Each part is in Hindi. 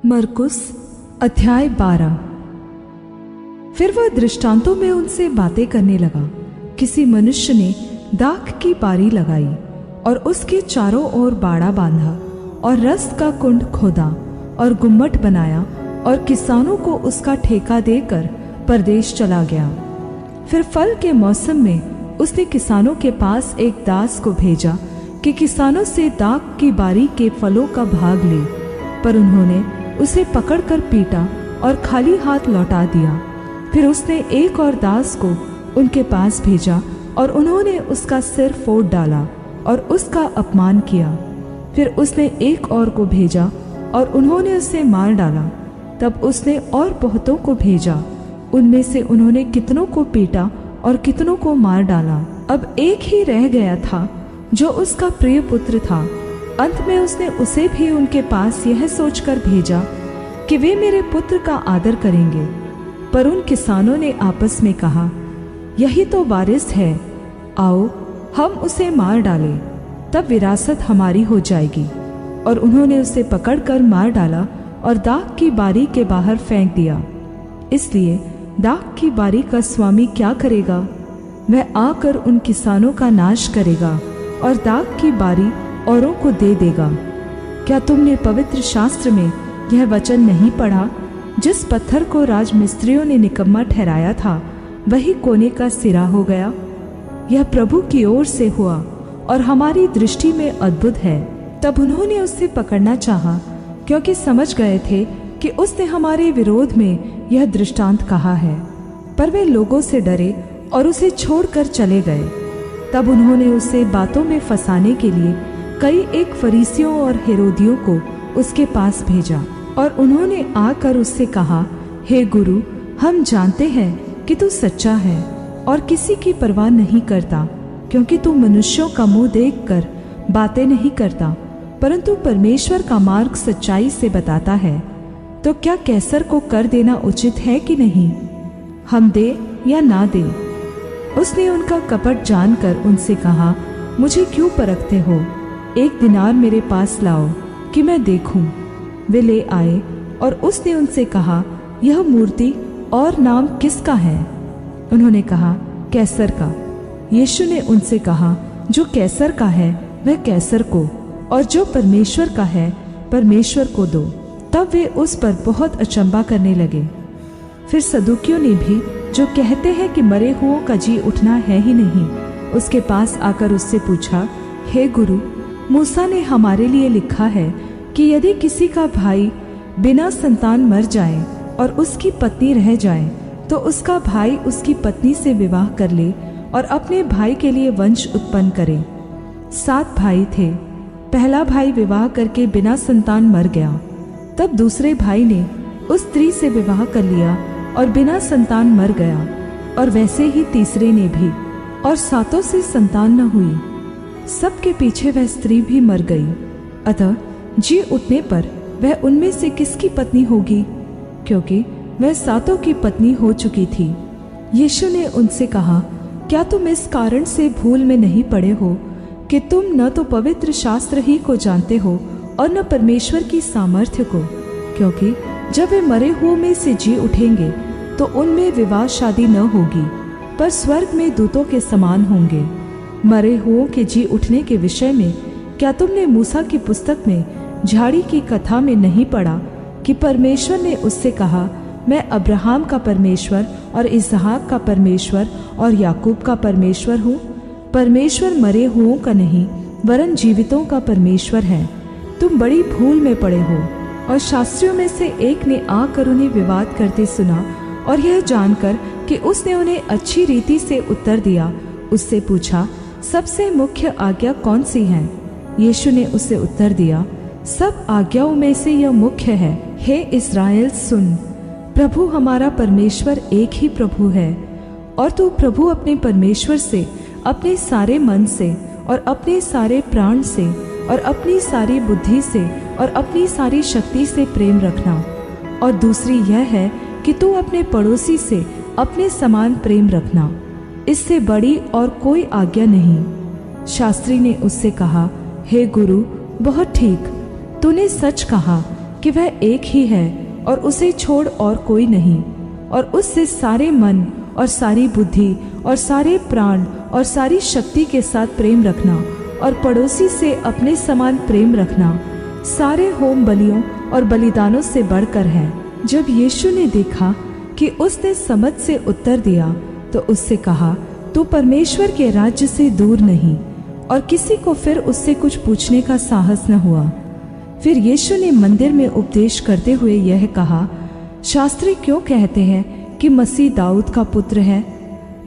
मरकुस अध्याय 12। फिर वह दृष्टांतों में उनसे बातें करने लगा। किसी मनुष्य ने दाख की बारी लगाई और उसके चारों ओर बाड़ा बांधा और रस का कुंड खोदा और गुम्मट बनाया और किसानों को उसका ठेका देकर परदेश चला गया। फिर फल के मौसम में उसने किसानों के पास एक दास को भेजा कि किसानों से दाख की बारी के फलों का भाग ले, पर उन्होंने उसे पकड़कर पीटा और खाली हाथ लौटा दिया। फिर उसने एक और दास को उनके पास भेजा और उन्होंने उसका सिर फोड़ डाला और उसका अपमान किया। फिर उसने एक और को भेजा और उन्होंने उसे मार डाला। तब उसने और बहुतों को भेजा, उनमें से उन्होंने कितनों को पीटा और कितनों को मार डाला। अब एक ही रह गया था जो उसका प्रिय पुत्र था। अंत में उसने उसे भी उनके पास यह सोचकर भेजा कि वे मेरे पुत्र का आदर करेंगे। पर उन किसानों ने आपस में कहा, यही तो वारिस है, आओ हम उसे मार डालें, तब विरासत हमारी हो जाएगी। और उन्होंने उसे पकड़कर मार डाला और दाख की बारी के बाहर फेंक दिया। इसलिए दाख की बारी का स्वामी क्या करेगा? वह आकर उन किसानों का नाश करेगा और दाख की बारी औरों को दे देगा। क्या तुमने पवित्र शास्त्र में यह वचन नहीं पढ़ा? जिस पत्थर को राजमिस्त्रियों ने निकम्मा ठहराया था, वही कोने का सिरा हो गया। यह प्रभु की ओर से हुआ और हमारी दृष्टि में अद्भुत है। तब उन्होंने उससे पकड़ना चाहा, क्योंकि समझ गए थे कि उसने हमारे विरोध में यह दृष्टांत कहा है। पर वे लोगों से डरे और उसे छोड़कर चले गए। तब उन्होंने उसे बातों में फंसाने के लिए कई एक फरीसियों और हेरोदियों को उसके पास भेजा। और उन्होंने आकर उससे कहा, हे गुरु, हम जानते हैं कि तू सच्चा है और किसी की परवाह नहीं करता, क्योंकि तू मनुष्यों का मुंह देखकर बातें नहीं करता, परंतु परमेश्वर का मार्ग सच्चाई से बताता है। तो क्या कैसर को कर देना उचित है कि नहीं? हम दे या ना दे? उसने उनका कपट जानकर उनसे कहा, मुझे क्यों परखते हो? एक दिनार मेरे पास लाओ कि मैं देखूं। वे ले आए और उसने उनसे कहा, यह मूर्ति और नाम किसका है? उन्होंने कहा, कैसर का। यीशु ने उनसे कहा, जो कैसर का है वह कैसर को, और जो परमेश्वर का है परमेश्वर को दो। तब वे उस पर बहुत अचंभा करने लगे। फिर सदूकियों ने भी, जो कहते हैं कि मरे हुओं का जी उठना है ही नहीं, उसके पास आकर उससे पूछा, हे गुरु, मूसा ने हमारे लिए लिखा है कि यदि किसी का भाई बिना संतान मर जाए और उसकी पत्नी रह जाए, तो उसका भाई उसकी पत्नी से विवाह कर ले और अपने भाई के लिए वंश उत्पन्न करे। 7 भाई थे। पहला भाई विवाह करके बिना संतान मर गया। तब दूसरे भाई ने उस स्त्री से विवाह कर लिया और बिना संतान मर गया, और वैसे ही तीसरे ने भी, और 7 से संतान न हुई। सबके पीछे वह स्त्री भी मर गई। अतः जी उठने पर वह उनमें से किसकी पत्नी होगी, क्योंकि वह 7 की पत्नी हो चुकी थी। यीशु ने उनसे कहा, क्या तुम इस कारण से भूल में नहीं पड़े हो कि तुम न तो पवित्र शास्त्र ही को जानते हो और न परमेश्वर की सामर्थ्य को? क्योंकि जब वे मरे हुओं में से जी उठेंगे तो उनमें विवाह शादी न होगी, पर स्वर्ग में दूतों के समान होंगे। मरे हुओं के जी उठने के विषय में क्या तुमने मूसा की पुस्तक में झाड़ी की कथा में नहीं पढ़ा कि परमेश्वर ने उससे कहा, मैं अब्राहम का परमेश्वर और इसहाक का परमेश्वर और याकूब का परमेश्वर हूँ? परमेश्वर मरे हुओं का नहीं वरन जीवितों का परमेश्वर है। तुम बड़ी भूल में पड़े हो। और शास्त्रियों में से एक ने आकर उन्हें विवाद करते सुना, और यह जानकर कि उसने उन्हें अच्छी रीति से उत्तर दिया, उससे पूछा, सबसे मुख्य आज्ञा कौन सी है? यीशु ने उससे उत्तर दिया, सब आज्ञाओं में से यह मुख्य है, हे इस्राएल सुन, प्रभु हमारा परमेश्वर एक ही प्रभु है, और तू प्रभु अपने परमेश्वर से अपने सारे मन से और अपने सारे प्राण से और अपनी सारी बुद्धि से और अपनी सारी शक्ति से प्रेम रखना। और दूसरी यह है कि तू अपने पड़ोसी से अपने समान प्रेम रखना। इससे बड़ी और कोई आज्ञा नहीं। शास्त्री ने उससे कहा, हे गुरु, बहुत ठीक, तूने सच कहा कि वह एक ही है और उसे छोड़ और कोई नहीं, और उससे सारे मन और सारी बुद्धि और सारे प्राण और सारी शक्ति के साथ प्रेम रखना, और पड़ोसी से अपने समान प्रेम रखना सारे होम बलियों और बलिदानों से बढ़कर है। जब यीशु ने देखा कि उसने समझ से उत्तर दिया तो उससे कहा, तू परमेश्वर के राज्य से दूर नहीं, और किसी को फिर उससे कुछ पूछने का साहस न हुआ। फिर यीशु ने मंदिर में उपदेश करते हुए यह कहा, शास्त्री क्यों कहते हैं कि मसीह दाऊद का पुत्र है?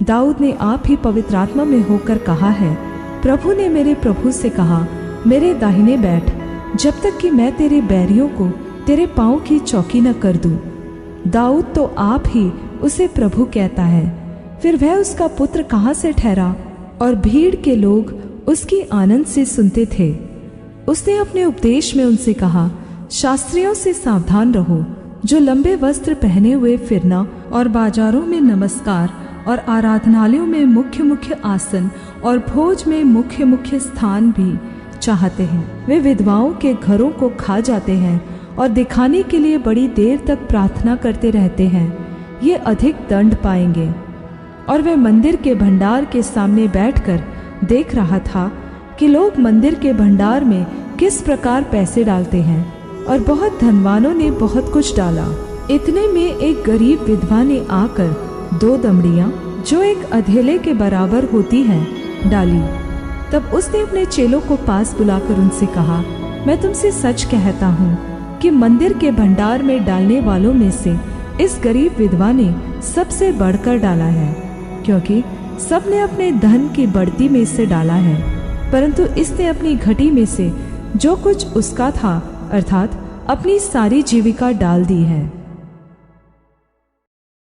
दाऊद ने आप ही पवित्र आत्मा में होकर कहा है, प्रभु ने मेरे प्रभु से कहा, मेरे दाहिने बैठ, जब तक कि मैं तेरे बैरियों को तेरे पांव की चौकी न कर दूं। दाऊद तो आप ही उसे प्रभु कहता है। फिर वह उसका पुत्र कहाँ से ठहरा? और भीड़ के लोग उसकी आनंद से सुनते थे। उसने अपने उपदेश में उनसे कहा, शास्त्रियों से सावधान रहो, जो लंबे वस्त्र पहने हुए फिरना और बाजारों में नमस्कार और आराधनालयों में मुख्य मुख्य आसन और भोज में मुख्य मुख्य स्थान भी चाहते हैं। वे विधवाओं के घरों को खा जाते हैं और दिखाने के लिए बड़ी देर तक प्रार्थना करते रहते हैं। ये अधिक दंड पाएंगे। और वह मंदिर के भंडार के सामने बैठकर देख रहा था कि लोग मंदिर के भंडार में किस प्रकार पैसे डालते हैं, और बहुत धनवानों ने बहुत कुछ डाला। इतने में एक गरीब विधवा ने आकर 2 दमड़ियां, जो एक अधेले के बराबर होती हैं, डाली। तब उसने अपने चेलों को पास बुलाकर उनसे कहा, मैं तुमसे सच कहता हूँ कि मंदिर के भंडार में डालने वालों में से इस गरीब विधवा ने सबसे बढ़कर डाला है, क्योंकि सबने अपने धन की बढ़ती में से डाला है, परंतु इसने अपनी घटी में से जो कुछ उसका था, अर्थात अपनी सारी जीविका डाल दी है।